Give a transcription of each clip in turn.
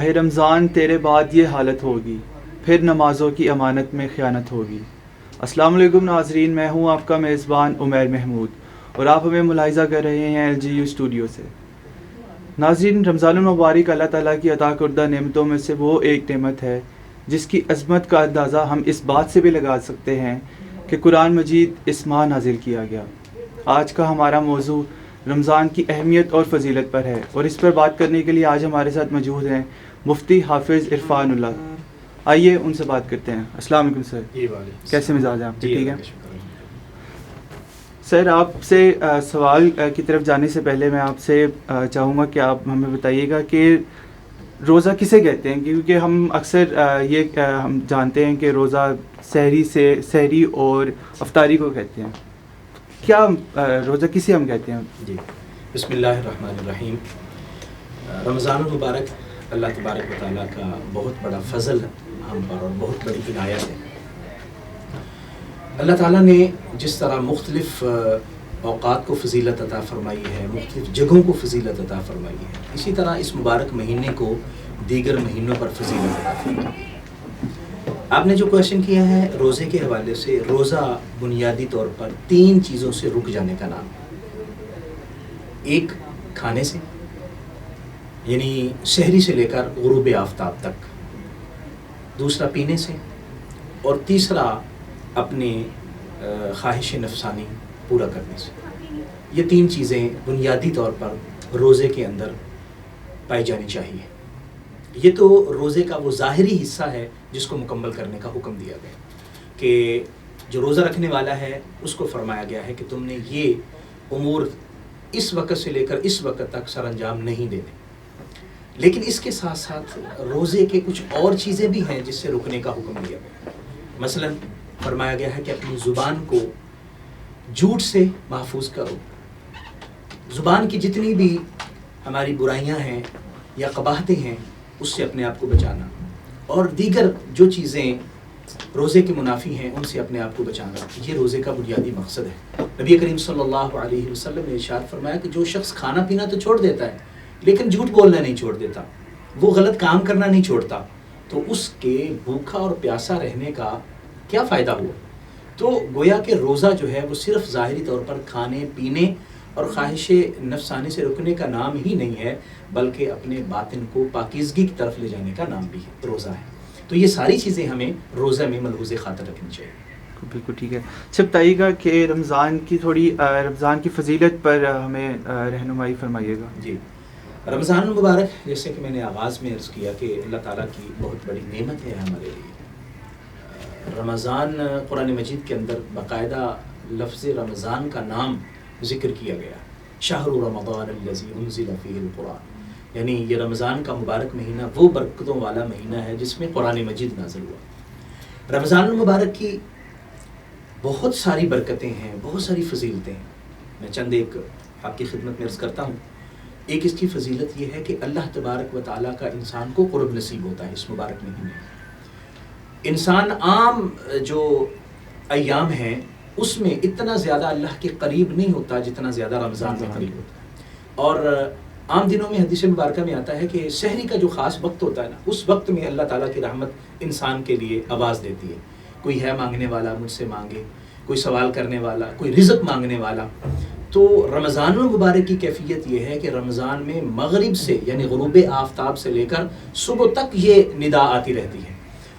ماہ رمضان تیرے بعد یہ حالت ہوگی، پھر نمازوں کی امانت میں خیانت ہوگی۔ السلام علیکم ناظرین، میں ہوں آپ کا میزبان عمیر محمود اور آپ ہمیں ملاحظہ کر رہے ہیں LGU اسٹوڈیو سے۔ ناظرین، رمضان المبارک اللہ تعالیٰ کی عطا کردہ نعمتوں میں سے وہ ایک نعمت ہے جس کی عظمت کا اندازہ ہم اس بات سے بھی لگا سکتے ہیں کہ قرآن مجید اس ماہ نازل کیا گیا۔ آج کا ہمارا موضوع رمضان کی اہمیت اور فضیلت پر ہے، اور اس پر بات کرنے کے لیے آج ہمارے ساتھ موجود ہیں مفتی حافظ عرفان اللہ۔ آئیے ان سے بات کرتے ہیں۔ السلام علیکم سر، کیسے مزاج ہیں آپ کے؟ ٹھیک ہے سر، آپ سے سوال کی طرف جانے سے پہلے میں آپ سے چاہوں گا کہ آپ ہمیں بتائیے گا کہ روزہ کسے کہتے ہیں، کیونکہ ہم اکثر یہ ہم جانتے ہیں کہ روزہ سحری اور افطاری کو کہتے ہیں، کیا روزہ کسے ہم کہتے ہیں؟ جی، بسم اللہ الرحمن الرحیم۔ رمضان المبارک اللہ تبارک و تعالیٰ کا بہت بڑا فضل ہم پر اور بہت بڑی عنایت ہے۔ اللہ تعالیٰ نے جس طرح مختلف اوقات کو فضیلت عطا فرمائی ہے، مختلف جگہوں کو فضیلت عطا فرمائی ہے، اسی طرح اس مبارک مہینے کو دیگر مہینوں پر فضیلت عطا فرمائی ہے۔ آپ نے جو کویشچن کیا ہے روزے کے حوالے سے، روزہ بنیادی طور پر 3 چیزوں سے رک جانے کا نام ہے۔ ایک، کھانے سے، یعنی سحری سے لے کر غروب آفتاب تک۔ دوسرا، پینے سے، اور تیسرا اپنے خواہش نفسانی پورا کرنے سے۔ یہ 3 چیزیں بنیادی طور پر روزے کے اندر پائی جانی چاہیے۔ یہ تو روزے کا وہ ظاہری حصہ ہے جس کو مکمل کرنے کا حکم دیا گیا کہ جو روزہ رکھنے والا ہے اس کو فرمایا گیا ہے کہ تم نے یہ امور اس وقت سے لے کر اس وقت تک سر انجام نہیں دینے۔ لیکن اس کے ساتھ ساتھ روزے کے کچھ اور چیزیں بھی ہیں جس سے رکنے کا حکم دیا گیا۔ مثلا فرمایا گیا ہے کہ اپنی زبان کو جھوٹ سے محفوظ کرو۔ زبان کی جتنی بھی ہماری برائیاں ہیں یا قباحتیں ہیں اس سے اپنے آپ کو بچانا، اور دیگر جو چیزیں روزے کے منافی ہیں ان سے اپنے آپ کو بچانا، یہ روزے کا بنیادی مقصد ہے۔ نبی کریم صلی اللہ علیہ وسلم نے ارشاد فرمایا کہ جو شخص کھانا پینا تو چھوڑ دیتا ہے لیکن جھوٹ بولنا نہیں چھوڑ دیتا، وہ غلط کام کرنا نہیں چھوڑتا، تو اس کے بھوکا اور پیاسا رہنے کا کیا فائدہ ہوا؟ تو گویا کہ روزہ جو ہے وہ صرف ظاہری طور پر کھانے پینے اور خواہش نفسانی سے رکنے کا نام ہی نہیں ہے، بلکہ اپنے باطن کو پاکیزگی کی طرف لے جانے کا نام بھی ہے، روزہ ہے۔ تو یہ ساری چیزیں ہمیں روزہ میں ملحوظ خاطر رکھنی چاہیے۔ بالکل ٹھیک ہے۔ اچھا بتائیے گا کہ رمضان کی فضیلت پر ہمیں رہنمائی فرمائیے گا۔ جی، رمضان المبارک جیسے کہ میں نے آغاز میں عرض کیا کہ اللہ تعالیٰ کی بہت بڑی نعمت ہے ہمارے لیے۔ رمضان قرآن مجید کے اندر باقاعدہ لفظ رمضان کا نام ذکر کیا گیا، شہر رمضان الذی انزل فیہ القرآن، یعنی یہ رمضان کا مبارک مہینہ وہ برکتوں والا مہینہ ہے جس میں قرآن مجید نازل ہوا۔ رمضان المبارک کی بہت ساری برکتیں ہیں، بہت ساری فضیلتیں ہیں، میں چند ایک آپ کی خدمت میں عرض کرتا ہوں۔ ایک اس کی فضیلت یہ ہے کہ اللہ تبارک و تعالیٰ کا انسان کو قرب نصیب ہوتا ہے اس مبارک مہینے میں۔ انسان عام جو ایام ہیں اس میں اتنا زیادہ اللہ کے قریب نہیں ہوتا جتنا زیادہ رمضان میں قریب ہوتا ہے۔ اور عام دنوں میں حدیث مبارکہ میں آتا ہے کہ سحری کا جو خاص وقت ہوتا ہے نا، اس وقت میں اللہ تعالیٰ کی رحمت انسان کے لیے آواز دیتی ہے، کوئی ہے مانگنے والا مجھ سے مانگے، کوئی سوال کرنے والا، کوئی رزق مانگنے والا۔ تو رمضان المبارک کی کیفیت یہ ہے کہ رمضان میں مغرب سے یعنی غروب آفتاب سے لے کر صبح تک یہ ندا آتی رہتی ہے،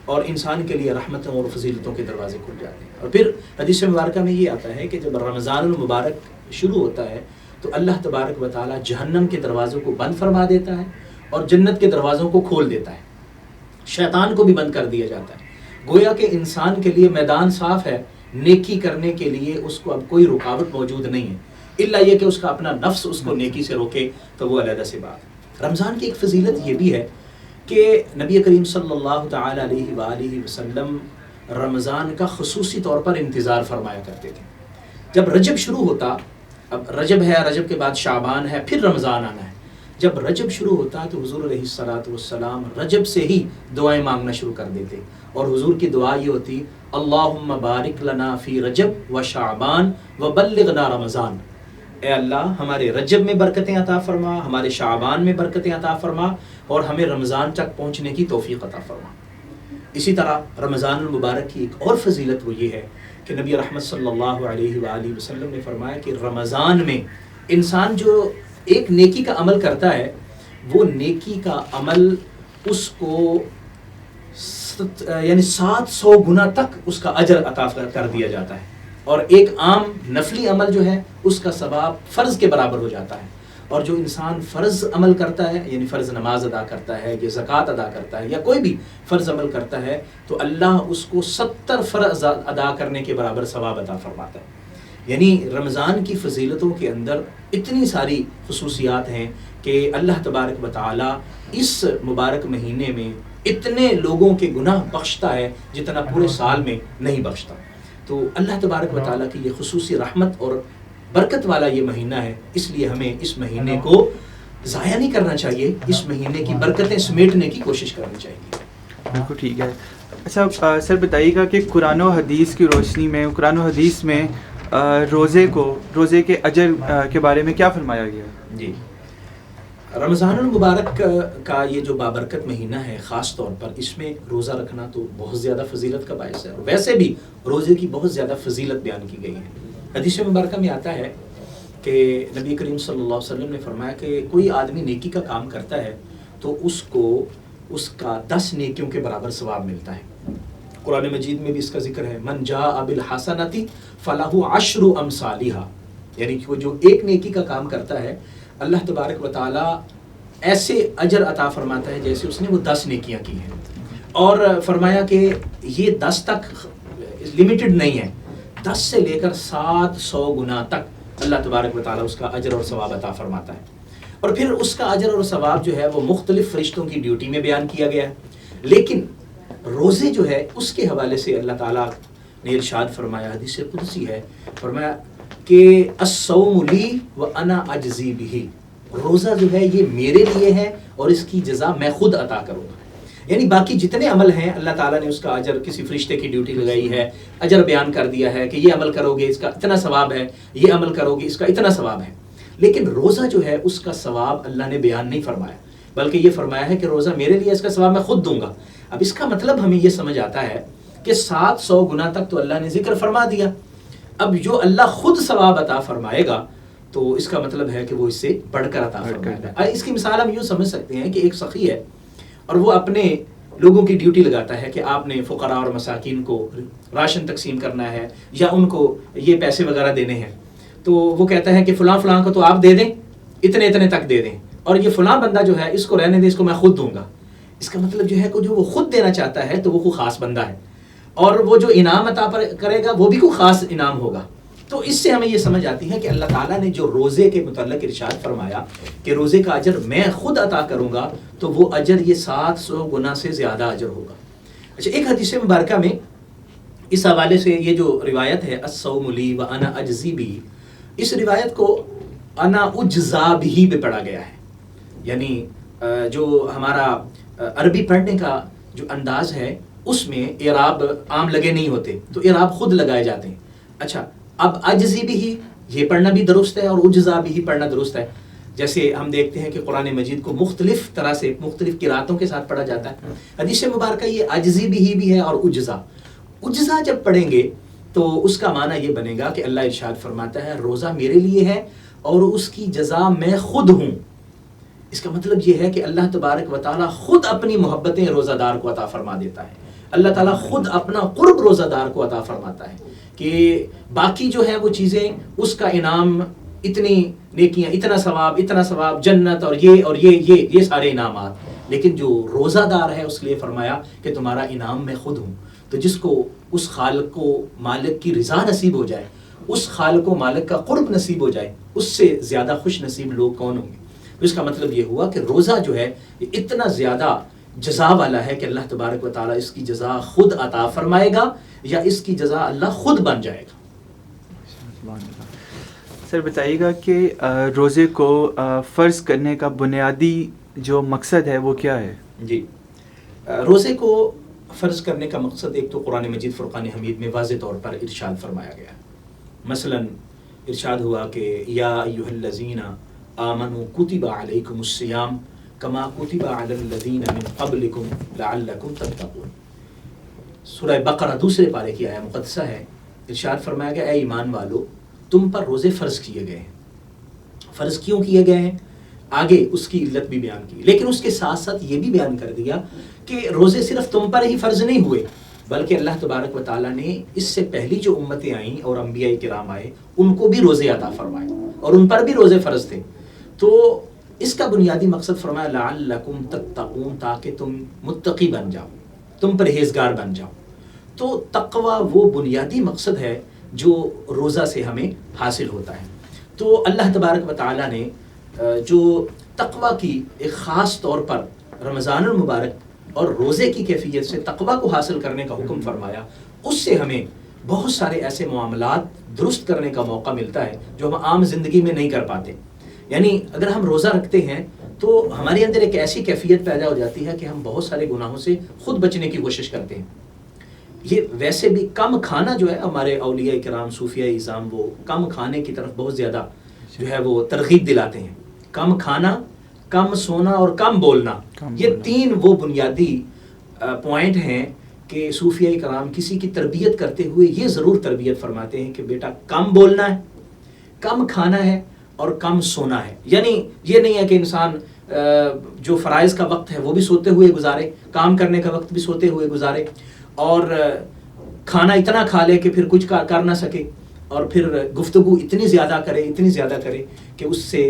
اور انسان کے لیے رحمتوں اور فضیلتوں کے دروازے کھل جاتے ہیں۔ اور پھر حدیث مبارکہ میں یہ آتا ہے کہ جب رمضان المبارک شروع ہوتا ہے تو اللہ تبارک و تعالیٰ جہنم کے دروازوں کو بند فرما دیتا ہے اور جنت کے دروازوں کو کھول دیتا ہے، شیطان کو بھی بند کر دیا جاتا ہے۔ گویا کہ انسان کے لیے میدان صاف ہے، نیکی کرنے کے لیے اس کو اب کوئی رکاوٹ موجود نہیں ہے، الا یہ کہ اس کا اپنا نفس اس کو نیکی سے روکے تو وہ علیحدہ سی بات ہے۔ رمضان کی ایک فضیلت یہ بھی ہے کہ نبی کریم صلی اللہ تعالی علیہ وآلہ وسلم رمضان کا خصوصی طور پر انتظار فرمایا کرتے تھے۔ جب رجب شروع ہوتا، اب رجب ہے، رجب کے بعد شعبان ہے، پھر رمضان آنا ہے، جب رجب شروع ہوتا تو حضور علیہ الصلوۃ والسلام رجب سے ہی دعائیں مانگنا شروع کر دیتے، اور حضور کی دعا یہ ہوتی اللہم بارک لنا فی رجب و شعبان و بلغنا رمضان، اے اللہ ہمارے رجب میں برکتیں عطا فرما، ہمارے شعبان میں برکتیں عطا فرما، اور ہمیں رمضان تک پہنچنے کی توفیق عطا فرما۔ اسی طرح رمضان المبارک کی ایک اور فضیلت وہ یہ ہے کہ نبی رحمت صلی اللہ علیہ وآلہ وسلم نے فرمایا کہ رمضان میں انسان جو ایک نیکی کا عمل کرتا ہے، وہ نیکی کا عمل اس کو یعنی 700 گنا تک اس کا اجر عطا کر دیا جاتا ہے، اور ایک عام نفلی عمل جو ہے اس کا ثواب فرض کے برابر ہو جاتا ہے۔ اور جو انسان فرض عمل کرتا ہے، یعنی فرض نماز ادا کرتا ہے یا زکوٰۃ ادا کرتا ہے یا کوئی بھی فرض عمل کرتا ہے، تو اللہ اس کو 70 فرض ادا کرنے کے برابر ثواب عطا فرماتا ہے۔ یعنی رمضان کی فضیلتوں کے اندر اتنی ساری خصوصیات ہیں کہ اللہ تبارک و تعالی اس مبارک مہینے میں اتنے لوگوں کے گناہ بخشتا ہے جتنا پورے سال میں نہیں بخشتا۔ تو اللہ تبارک و تعالیٰ کی یہ خصوصی رحمت اور برکت والا یہ مہینہ ہے، اس لیے ہمیں اس مہینے کو ضائع نہیں کرنا چاہیے، اس مہینے کی برکتیں سمیٹنے کی کوشش کرنی چاہیے۔ بالکل ٹھیک ہے۔ اچھا سر بتائیے گا کہ قرآن و حدیث کی روشنی میں، قرآن و حدیث میں روزے کے اجر کے بارے میں کیا فرمایا گیا؟ جی، رمضان المبارک کا یہ جو بابرکت مہینہ ہے، خاص طور پر اس میں روزہ رکھنا تو بہت زیادہ فضیلت کا باعث ہے، اور ویسے بھی روزے کی بہت زیادہ فضیلت بیان کی گئی ہے۔ حدیث مبارکہ میں آتا ہے کہ نبی کریم صلی اللہ علیہ وسلم نے فرمایا کہ کوئی آدمی نیکی کا کام کرتا ہے تو اس کو اس کا 10 نیکیوں کے برابر ثواب ملتا ہے۔ قرآن مجید میں بھی اس کا ذکر ہے، من جاء بالحسنۃ فلہ 10 امثالھا، یعنی کہ وہ جو ایک نیکی کا کام کرتا ہے، اللہ تبارک و تعالیٰ ایسے اجر عطا فرماتا ہے جیسے اس نے وہ 10 نیکیاں کی ہیں، اور فرمایا کہ یہ 10 تک لمیٹڈ نہیں ہے، 10 سے لے کر 700 گنا تک اللہ تبارک و تعالیٰ اس کا اجر اور ثواب عطا فرماتا ہے۔ اور پھر اس کا اجر اور ثواب جو ہے وہ مختلف فرشتوں کی ڈیوٹی میں بیان کیا گیا ہے، لیکن روزے جو ہے اس کے حوالے سے اللہ تعالیٰ نے ارشاد فرمایا، حدیث قدسی ہے، فرمایا کہ الصوم لی وانا اجزی بہ، روزہ جو ہے یہ میرے لیے ہے اور اس کی جزا میں خود عطا کروں گا۔ یعنی باقی جتنے عمل ہیں اللہ تعالیٰ نے اس کا اجر کسی فرشتے کی ڈیوٹی لگائی ہے، اجر بیان کر دیا ہے کہ یہ عمل کرو گے اس کا اتنا ثواب ہے، یہ عمل کرو گے اس کا اتنا ثواب ہے، لیکن روزہ جو ہے اس کا ثواب اللہ نے بیان نہیں فرمایا، بلکہ یہ فرمایا ہے کہ روزہ میرے لیے، اس کا ثواب میں خود دوں گا۔ اب اس کا مطلب ہمیں یہ سمجھ آتا ہے کہ 700 گنا تک تو اللہ نے ذکر فرما دیا، اب جو اللہ خود ثواب عطا فرمائے گا تو اس کا مطلب ہے کہ وہ اس سے بڑھ کر عطا فرمائے گا۔ اس کی مثال ہم یوں سمجھ سکتے ہیں کہ ایک سخی ہے اور وہ اپنے لوگوں کی ڈیوٹی لگاتا ہے کہ آپ نے فقراء اور مساکین کو راشن تقسیم کرنا ہے یا ان کو یہ پیسے وغیرہ دینے ہیں، تو وہ کہتا ہے کہ فلاں فلاں کو تو آپ دے دیں، اتنے اتنے تک دے دیں، اور یہ فلاں بندہ جو ہے اس کو رہنے دیں، اس کو میں خود دوں گا۔ اس کا مطلب جو ہے کہ جو وہ خود دینا چاہتا ہے تو وہ کوئی خاص بندہ ہے، اور وہ جو انعام عطا کرے گا وہ بھی کوئی خاص انعام ہوگا۔ تو اس سے ہمیں یہ سمجھ آتی ہے کہ اللہ تعالیٰ نے جو روزے کے متعلق ارشاد فرمایا کہ روزے کا اجر میں خود عطا کروں گا، تو وہ اجر یہ 700 گنا سے زیادہ اجر ہوگا۔ اچھا، ایک حدیث مبارکہ میں اس حوالے سے یہ جو روایت ہے الصوم لی وانا اجزی بہ، اس روایت کو انا اجزا بہ پہ پڑھا گیا ہے، یعنی جو ہمارا عربی پڑھنے کا جو انداز ہے اس میں اعراب عام لگے نہیں ہوتے، تو اعراب خود لگائے جاتے ہیں۔ اچھا، اب اجزی بھی یہ پڑھنا بھی درست ہے اور اجزا بھی پڑھنا درست ہے۔ جیسے ہم دیکھتے ہیں کہ قرآن مجید کو مختلف طرح سے مختلف قراتوں کے ساتھ پڑھا جاتا ہے، حدیث مبارکہ یہ اجزی بھی ہے اور اجزا جب پڑھیں گے تو اس کا معنی یہ بنے گا کہ اللہ ارشاد فرماتا ہے روزہ میرے لیے ہے اور اس کی جزا میں خود ہوں۔ اس کا مطلب یہ ہے کہ اللہ تبارک و تعالیٰ خود اپنی محبتیں روزہ دار کو عطا فرما دیتا ہے، اللہ تعالیٰ خود اپنا قرب روزہ دار کو عطا فرماتا ہے کہ باقی جو ہے وہ چیزیں اس کا انعام، اتنی نیکیاں، اتنا ثواب، جنت اور یہ سارے انعامات، لیکن جو روزہ دار ہے اس کے لیے فرمایا کہ تمہارا انعام میں خود ہوں۔ تو جس کو اس خالق کو مالک کی رضا نصیب ہو جائے، اس خالق کو مالک کا قرب نصیب ہو جائے، اس سے زیادہ خوش نصیب لوگ کون ہوں گے؟ اس کا مطلب یہ ہوا کہ روزہ جو ہے یہ اتنا زیادہ جزا والا ہے کہ اللہ تبارک و تعالیٰ اس کی جزا خود عطا فرمائے گا یا اس کی جزا اللہ خود بن جائے گا۔ سر بتائیے گا کہ روزے کو فرض کرنے کا بنیادی جو مقصد ہے وہ کیا ہے؟ جی، روزے کو فرض کرنے کا مقصد ایک تو قرآن مجید فرقان حمید میں واضح طور پر ارشاد فرمایا گیا ہے۔ مثلا ارشاد ہوا کہ یا ایھا الذین آمنوا کتب علیکم الصیام کما کتب علی الذین من قبلکم لعلکم تتقون. سورہ بقرہ دوسرے پارے کی آیہ مقدسہ ہے. ارشاد فرمایا گیا اے ایمان والو تم پر روزے فرض کیے گئے ہیں. فرض کیوں کیے گئے ہیں آگے اس کی علت بھی بیان کی, لیکن اس کے ساتھ ساتھ یہ بھی بیان کر دیا کہ روزے صرف تم پر ہی فرض نہیں ہوئے بلکہ اللہ تبارک و تعالیٰ نے اس سے پہلی جو امتیں آئیں اور انبیاء کرام آئے ان کو بھی روزے عطا فرمائے اور ان پر بھی روزے فرض تھے. تو اس کا بنیادی مقصد فرمایا لعلکم تتقون, تاکہ تم متقی بن جاؤ, تم پرہیزگار بن جاؤ. تو تقوی وہ بنیادی مقصد ہے جو روزہ سے ہمیں حاصل ہوتا ہے. تو اللہ تبارک و تعالیٰ نے جو تقوی کی ایک خاص طور پر رمضان المبارک اور روزے کی کیفیت سے تقوی کو حاصل کرنے کا حکم فرمایا, اس سے ہمیں بہت سارے ایسے معاملات درست کرنے کا موقع ملتا ہے جو ہم عام زندگی میں نہیں کر پاتے. یعنی اگر ہم روزہ رکھتے ہیں تو ہمارے اندر ایک ایسی کیفیت پیدا ہو جاتی ہے کہ ہم بہت سارے گناہوں سے خود بچنے کی کوشش کرتے ہیں. یہ ویسے بھی کم کھانا جو ہے, ہمارے اولیاء کرام صوفیاء اعظام وہ کم کھانے کی طرف بہت زیادہ جو ہے وہ ترغیب دلاتے ہیں. کم کھانا, کم سونا اور کم بولنا, یہ تین وہ بنیادی پوائنٹ ہیں کہ صوفیاء کرام کسی کی تربیت کرتے ہوئے یہ ضرور تربیت فرماتے ہیں کہ بیٹا کم بولنا ہے, کم کھانا ہے اور کم سونا ہے. یعنی یہ نہیں ہے کہ انسان جو فرائض کا وقت ہے وہ بھی سوتے ہوئے گزارے, کام کرنے کا وقت بھی سوتے ہوئے گزارے, اور کھانا اتنا کھا لے کہ پھر کچھ کر نہ سکے, اور پھر گفتگو اتنی زیادہ کرے کہ اس سے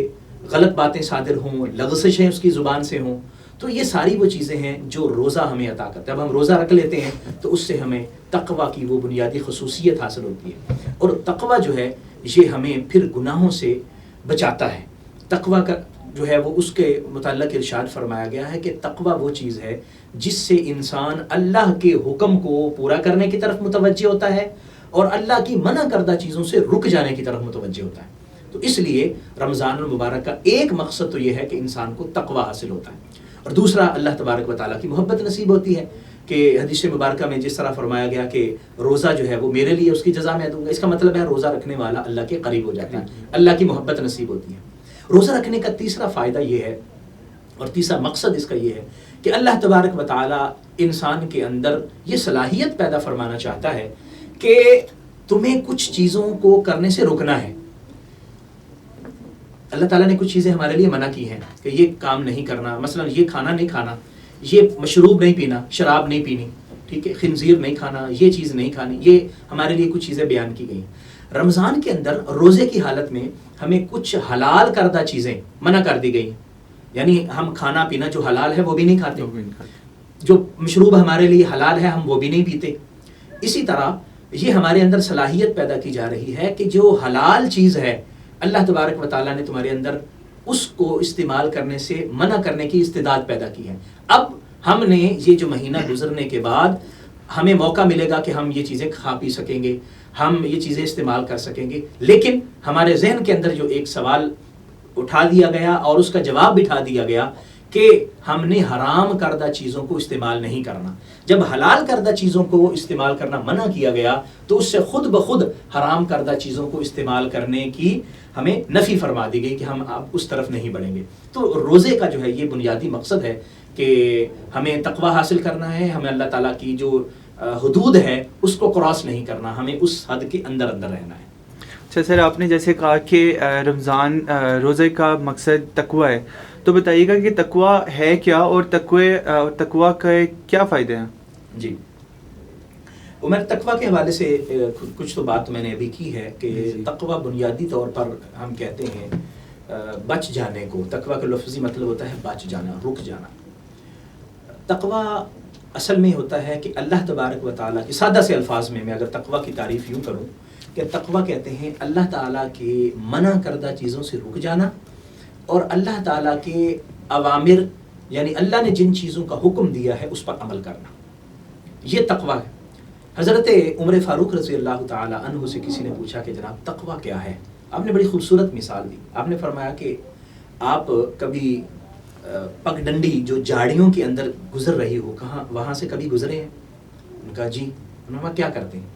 غلط باتیں صادر ہوں, لغزشیں اس کی زبان سے ہوں. تو یہ ساری وہ چیزیں ہیں جو روزہ ہمیں عطا کرتا ہے. جب ہم روزہ رکھ لیتے ہیں تو اس سے ہمیں تقوی کی وہ بنیادی خصوصیت حاصل ہوتی ہے, اور تقوی جو ہے یہ ہمیں پھر گناہوں سے بچاتا ہے. تقوی کا جو ہے وہ اس کے متعلق ارشاد فرمایا گیا ہے کہ تقوی وہ چیز ہے جس سے انسان اللہ کے حکم کو پورا کرنے کی طرف متوجہ ہوتا ہے اور اللہ کی منع کردہ چیزوں سے رک جانے کی طرف متوجہ ہوتا ہے. تو اس لیے رمضان المبارک کا ایک مقصد تو یہ ہے کہ انسان کو تقوی حاصل ہوتا ہے, اور دوسرا اللہ تبارک و تعالیٰ کی محبت نصیب ہوتی ہے. کہ حدیث مبارکہ میں جس طرح فرمایا گیا کہ روزہ جو ہے وہ میرے لیے اس کی جزا میں دوں گا, اس کا مطلب ہے روزہ رکھنے والا اللہ کے قریب ہو جاتا ہے, اللہ کی محبت نصیب ہوتی ہے. روزہ رکھنے کا تیسرا فائدہ یہ ہے اور تیسرا مقصد اس کا یہ ہے کہ اللہ تبارک و تعالیٰ انسان کے اندر یہ صلاحیت پیدا فرمانا چاہتا ہے کہ تمہیں کچھ چیزوں کو کرنے سے روکنا ہے. اللہ تعالیٰ نے کچھ چیزیں ہمارے لیے منع کی ہیں کہ یہ کام نہیں کرنا, مثلا یہ کھانا نہیں کھانا, یہ مشروب نہیں پینا, شراب نہیں پینی, ٹھیک ہے, خنزیر نہیں کھانا, یہ چیز نہیں کھانی, یہ ہمارے لیے کچھ چیزیں بیان کی گئی. رمضان کے اندر روزے کی حالت میں ہمیں کچھ حلال کردہ چیزیں منع کر دی گئی. یعنی ہم کھانا پینا جو حلال ہے وہ بھی نہیں کھاتے, جو مشروب ہمارے لیے حلال ہے ہم وہ بھی نہیں پیتے. اسی طرح یہ ہمارے اندر صلاحیت پیدا کی جا رہی ہے کہ جو حلال چیز ہے اللہ تبارک و تعالیٰ نے تمہارے اندر اس کو استعمال کرنے سے منع کرنے کی استعداد پیدا کی ہے. اب ہم نے یہ جو مہینہ گزرنے کے بعد ہمیں موقع ملے گا کہ ہم یہ چیزیں کھا پی سکیں گے, ہم یہ چیزیں استعمال کر سکیں گے, لیکن ہمارے ذہن کے اندر جو ایک سوال اٹھا دیا گیا اور اس کا جواب بٹھا دیا گیا کہ ہم نے حرام کردہ چیزوں کو استعمال نہیں کرنا. جب حلال کردہ چیزوں کو استعمال کرنا منع کیا گیا تو اس سے خود بخود حرام کردہ چیزوں کو استعمال کرنے کی ہمیں نفی فرما دی گئی کہ ہم اب اس طرف نہیں بڑھیں گے. تو روزے کا جو ہے یہ بنیادی مقصد ہے کہ ہمیں تقوی حاصل کرنا ہے, ہمیں اللہ تعالیٰ کی جو حدود ہے اس کو کراس نہیں کرنا, ہمیں اس حد کے اندر اندر رہنا ہے. اچھا سر, آپ نے جیسے کہا کہ رمضان روزے کا مقصد تقوی ہے, تو بتائیے گا کہ تقوی ہے کیا اور تقوی کے کیا فائدے ہیں؟ جی عمر, تقوی کے حوالے سے کچھ تو بات میں نے ابھی کی ہے کہ تقوی بنیادی طور پر ہم کہتے ہیں بچ جانے کو. تقوی کا لفظی مطلب ہوتا ہے بچ جانا, رک جانا. تقوی اصل میں ہوتا ہے کہ اللہ تبارک و تعالیٰ کی, سادہ سے الفاظ میں اگر تقوی کی تعریف یوں کروں کہ تقوی کہتے ہیں اللہ تعالیٰ کے منع کردہ چیزوں سے رک جانا اور اللہ تعالیٰ کے اوامر یعنی اللہ نے جن چیزوں کا حکم دیا ہے اس پر عمل کرنا, یہ تقوی ہے. حضرت عمر فاروق رضی اللہ تعالیٰ عنہ سے کسی نے پوچھا کہ جناب تقوی کیا ہے؟ آپ نے بڑی خوبصورت مثال دی. آپ نے فرمایا کہ آپ کبھی پگڈنڈی جو جھاڑیوں کے اندر گزر رہی ہو, کہاں وہاں سے کبھی گزرے ہیں؟ ان کا جی. انہوں نے کیا کرتے ہیں؟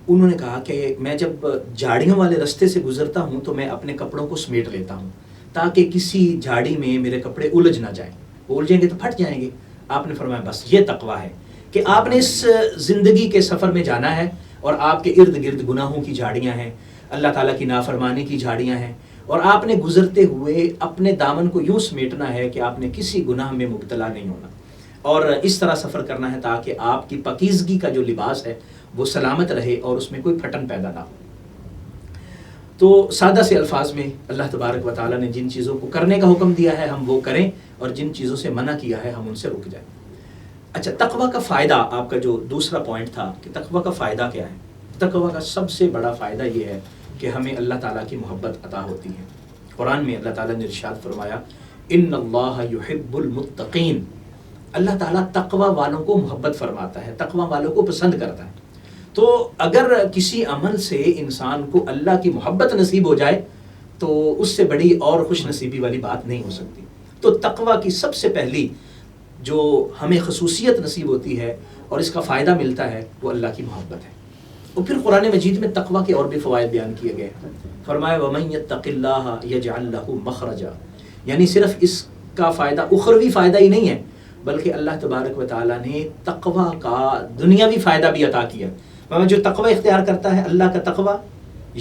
انہوں نے کہا کہ میں جب جھاڑیوں والے رستے سے گزرتا ہوں تو میں اپنے کپڑوں کو سمیٹ لیتا ہوں تاکہ کسی جھاڑی میں میرے کپڑے الجھ نہ جائیں، وہ الجھیں گے تو پھٹ جائیں گے۔ آپ نے فرمایا بس یہ تقویٰ ہے کہ آپ نے اس زندگی کے سفر میں جانا ہے اور آپ کے ارد گرد گناہوں کی جھاڑیاں ہیں، اللہ تعالیٰ کی نافرمانی کی جھاڑیاں ہیں، اور آپ نے گزرتے ہوئے اپنے دامن کو یوں سمیٹنا ہے کہ آپ نے کسی گناہ میں مبتلا نہیں ہونا، اور اس طرح سفر کرنا ہے تاکہ آپ کی پاکیزگی کا جو لباس ہے وہ سلامت رہے اور اس میں کوئی پھٹن پیدا نہ ہو۔ تو سادہ سے الفاظ میں اللہ تبارک و تعالیٰ نے جن چیزوں کو کرنے کا حکم دیا ہے ہم وہ کریں، اور جن چیزوں سے منع کیا ہے ہم ان سے رک جائیں۔ اچھا، تقویٰ کا فائدہ، آپ کا جو دوسرا پوائنٹ تھا کہ تقویٰ کا فائدہ کیا ہے؟ تقویٰ کا سب سے بڑا فائدہ یہ ہے کہ ہمیں اللہ تعالیٰ کی محبت عطا ہوتی ہے۔ قرآن میں اللہ تعالیٰ نے ارشاد فرمایا ان اللہ یحب المتقین، اللہ تعالیٰ تقویٰ والوں کو محبت فرماتا ہے، تقویٰ والوں کو پسند کرتا ہے۔ تو اگر کسی عمل سے انسان کو اللہ کی محبت نصیب ہو جائے تو اس سے بڑی اور خوش نصیبی والی بات نہیں ہو سکتی۔ تو تقویٰ کی سب سے پہلی جو ہمیں خصوصیت نصیب ہوتی ہے اور اس کا فائدہ ملتا ہے وہ اللہ کی محبت ہے۔ اور پھر قرآن مجید میں تقویٰ کے اور بھی فوائد بیان کیے گئے، فرمایا وَمَن يَتَّقِ اللَّهَ يَجْعَل لَّهُ مَخْرَجًا، یعنی صرف اس کا فائدہ اخروی فائدہ ہی نہیں ہے بلکہ اللہ تبارک و تعالیٰ نے تقویٰ کا دنیاوی فائدہ بھی عطا کیا۔ جو تقویٰ اختیار کرتا ہے اللہ کا تقویٰ،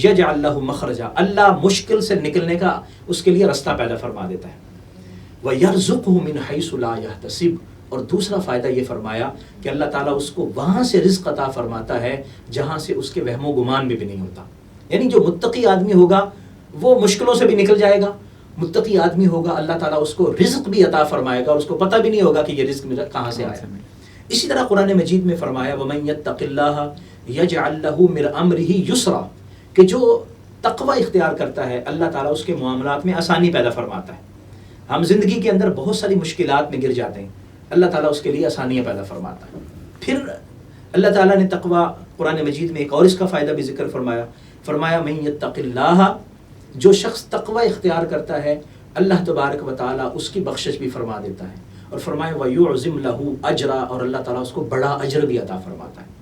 یجعل لہ مخرجا، اللہ مشکل سے نکلنے کا اس کے لیے رستہ پیدا فرما دیتا ہے۔ وَيَرْزُقْهُ مِنْ حَيْثُ لَا يَحْتَسِبُ، اور دوسرا فائدہ یہ فرمایا کہ اللہ تعالیٰ اس کو وہاں سے رزق عطا فرماتا ہے جہاں سے اس کے وہم و گمان میں بھی نہیں ہوتا۔ یعنی جو متقی آدمی ہوگا وہ مشکلوں سے بھی نکل جائے گا، متقی آدمی ہوگا اللہ تعالیٰ اس کو رزق بھی عطا فرمائے گا اور اس کو پتہ بھی نہیں ہوگا کہ یہ رزق میرا کہاں سے آیا۔ اسی طرح قرآن مجید میں فرمایا وَمَن يَتَّقِ اللَّهَ يَجْعَل لَّهُ مِنْ أَمْرِهِ يُسْرًا، کہ جو تقویٰ اختیار کرتا ہے اللہ تعالیٰ اس کے معاملات میں آسانی پیدا فرماتا ہے۔ ہم زندگی کے اندر بہت ساری مشکلات میں گر جاتے ہیں، اللہ تعالیٰ اس کے لیے آسانیاں پیدا فرماتا ہے۔ پھر اللہ تعالیٰ نے تقویٰ قرآن مجید میں ایک اور اس کا فائدہ بھی ذکر فرمایا مَن يَتَّقِ اللَّهَ، جو شخص تقویٰ اختیار کرتا ہے اللہ تبارک و تعالیٰ اس کی بخشش بھی فرما دیتا ہے، اور فرمایا وَيُعْظِمْ لَهُ أَجْرًا، اور اللہ تعالیٰ اس کو بڑا اجر بھی عطا فرماتا ہے۔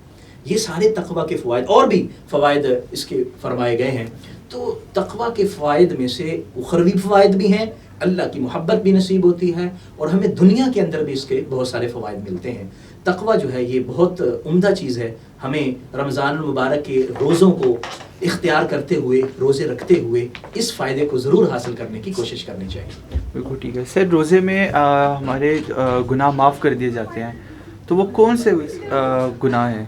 یہ سارے تقویٰ کے فوائد، اور بھی فوائد اس کے فرمائے گئے ہیں۔ تو تقویٰ کے فوائد میں سے اخروی فوائد بھی ہیں، اللہ کی محبت بھی نصیب ہوتی ہے، اور ہمیں دنیا کے اندر بھی اس کے بہت سارے فوائد ملتے ہیں۔ تقویٰ جو ہے یہ بہت عمدہ چیز ہے، ہمیں رمضان المبارک کے روزوں کو اختیار کرتے ہوئے، روزے رکھتے ہوئے اس فائدے کو ضرور حاصل کرنے کی کوشش کرنی چاہیے۔ بالکل ٹھیک ہے سر، روزے میں ہمارے گناہ معاف کر دیے جاتے ہیں، تو وہ کون سے گناہ ہیں؟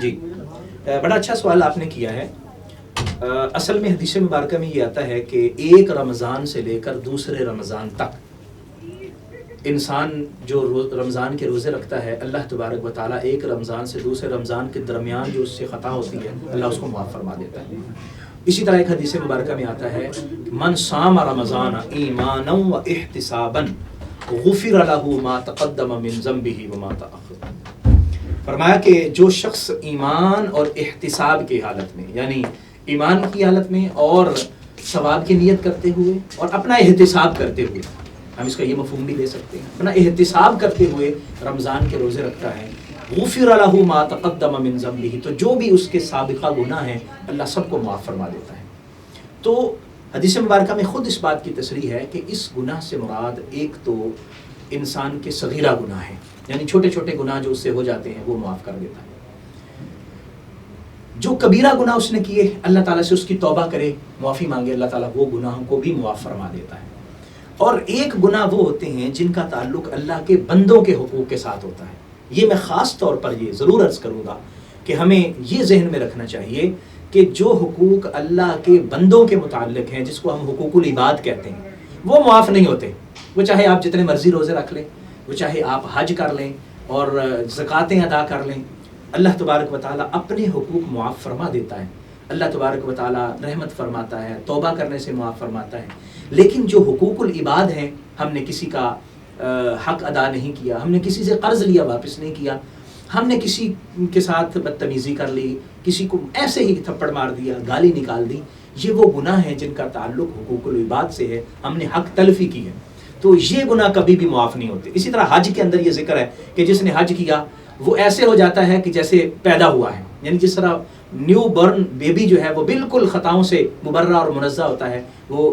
جی، بڑا اچھا سوال آپ نے کیا ہے۔ اصل میں حدیث مبارکہ میں یہ آتا ہے کہ ایک رمضان سے لے کر دوسرے رمضان تک انسان جو رمضان کے روزے رکھتا ہے، اللہ تبارک و تعالیٰ ایک رمضان سے دوسرے رمضان کے درمیان جو اس سے خطا ہوتی ہے اللہ اس کو معاف فرما دیتا ہے۔ اسی طرح ایک حدیث مبارکہ میں آتا ہے من صام رمضان ایمانا و احتسابا غفر له ما تقدم من ذنبه وما تأخر، فرمایا کہ جو شخص ایمان اور احتساب کی حالت میں، یعنی ایمان کی حالت میں اور ثواب کی نیت کرتے ہوئے اور اپنا احتساب کرتے ہوئے، ہم اس کا یہ مفہوم بھی دے سکتے ہیں، اپنا احتساب کرتے ہوئے رمضان کے روزے رکھتا ہے، غفر له ما تقدم من ذنبه، تو جو بھی اس کے سابقہ گناہ ہیں اللہ سب کو معاف فرما دیتا ہے۔ تو حدیث مبارکہ میں خود اس بات کی تصریح ہے کہ اس گناہ سے مراد ایک تو انسان کے صغیرہ گناہ ہیں، یعنی چھوٹے چھوٹے گناہ جو اس سے ہو جاتے ہیں وہ معاف کر دیتا ہے۔ جو کبیرہ گناہ اس نے کیے اللہ تعالیٰ سے اس کی توبہ کرے، معافی مانگے، اللہ تعالیٰ وہ گناہوں کو بھی معاف فرما دیتا ہے۔ اور ایک گناہ وہ ہوتے ہیں جن کا تعلق اللہ کے بندوں کے حقوق کے ساتھ ہوتا ہے۔ یہ میں خاص طور پر یہ ضرور عرض کروں گا کہ ہمیں یہ ذہن میں رکھنا چاہیے کہ جو حقوق اللہ کے بندوں کے متعلق ہیں، جس کو ہم حقوق العباد کہتے ہیں، وہ معاف نہیں ہوتے۔ وہ چاہے آپ جتنے مرضی روزے رکھ لیں، وہ چاہے آپ حج کر لیں اور زکوٰۃیں ادا کر لیں، اللہ تبارک و تعالیٰ اپنے حقوق معاف فرما دیتا ہے۔ اللہ تبارک و تعالیٰ رحمت فرماتا ہے، توبہ کرنے سے معاف فرماتا ہے۔ لیکن جو حقوق العباد ہیں، ہم نے کسی کا حق ادا نہیں کیا، ہم نے کسی سے قرض لیا واپس نہیں کیا، ہم نے کسی کے ساتھ بدتمیزی کر لی، کسی کو ایسے ہی تھپڑ مار دیا، گالی نکال دی، یہ وہ گناہ ہیں جن کا تعلق حقوق العباد سے ہے، ہم نے حق تلفی کی ہے، تو یہ گناہ کبھی بھی معاف نہیں ہوتے۔ اسی طرح حج کے اندر یہ ذکر ہے کہ جس نے حج کیا وہ ایسے ہو جاتا ہے کہ جیسے پیدا ہوا ہے، یعنی جس طرح نیو برن بیبی جو ہے وہ بالکل خطاؤں سے مبرہ اور منزہ ہوتا ہے، وہ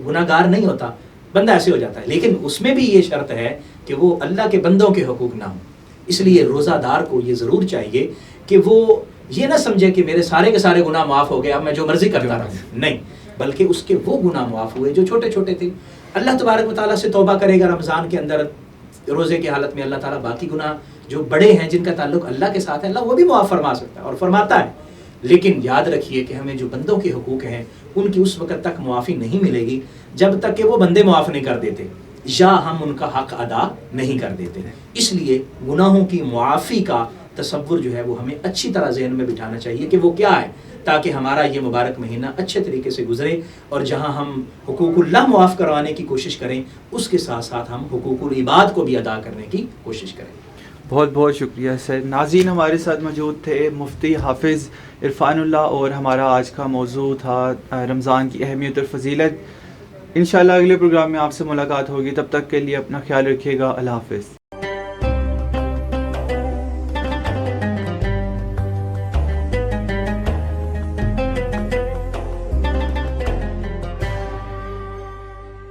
گناہ گار نہیں ہوتا، بندہ ایسے ہو جاتا ہے، لیکن اس میں بھی یہ شرط ہے کہ وہ اللہ کے بندوں کے حقوق نہ ہوں۔ اس لیے روزہ دار کو یہ ضرور چاہیے کہ وہ یہ نہ سمجھے کہ میرے سارے کے سارے گناہ معاف ہو گئے، اب میں جو مرضی کرتا رہوں، نہیں، بلکہ اس کے وہ گناہ معاف ہوئے جو چھوٹے چھوٹے تھے۔ اللہ تبارک و تعالیٰ سے توبہ کرے گا رمضان کے اندر روزے کی حالت میں، اللہ تعالیٰ باقی گناہ جو بڑے ہیں جن کا تعلق اللہ کے ساتھ ہے، اللہ وہ بھی معاف فرما سکتا ہے اور فرماتا ہے۔ لیکن یاد رکھیے کہ ہمیں جو بندوں کے حقوق ہیں ان کی اس وقت تک معافی نہیں ملے گی جب تک کہ وہ بندے معاف نہیں کر دیتے یا ہم ان کا حق ادا نہیں کر دیتے۔ اس لیے گناہوں کی معافی کا تصور جو ہے وہ ہمیں اچھی طرح ذہن میں بٹھانا چاہیے کہ وہ کیا ہے، تاکہ ہمارا یہ مبارک مہینہ اچھے طریقے سے گزرے، اور جہاں ہم حقوق اللہ معاف کروانے کی کوشش کریں اس کے ساتھ ساتھ ہم حقوق العباد کو بھی ادا کرنے کی کوشش کریں۔ بہت بہت شکریہ سر۔ ناظرین، ہمارے ساتھ موجود تھے مفتی حافظ عرفان اللہ، اور ہمارا آج کا موضوع تھا رمضان کی اہمیت اور فضیلت۔ انشاءاللہ اگلے پروگرام میں آپ سے ملاقات ہوگی، تب تک کے لیے اپنا خیال رکھیے گا۔ اللہ حافظ۔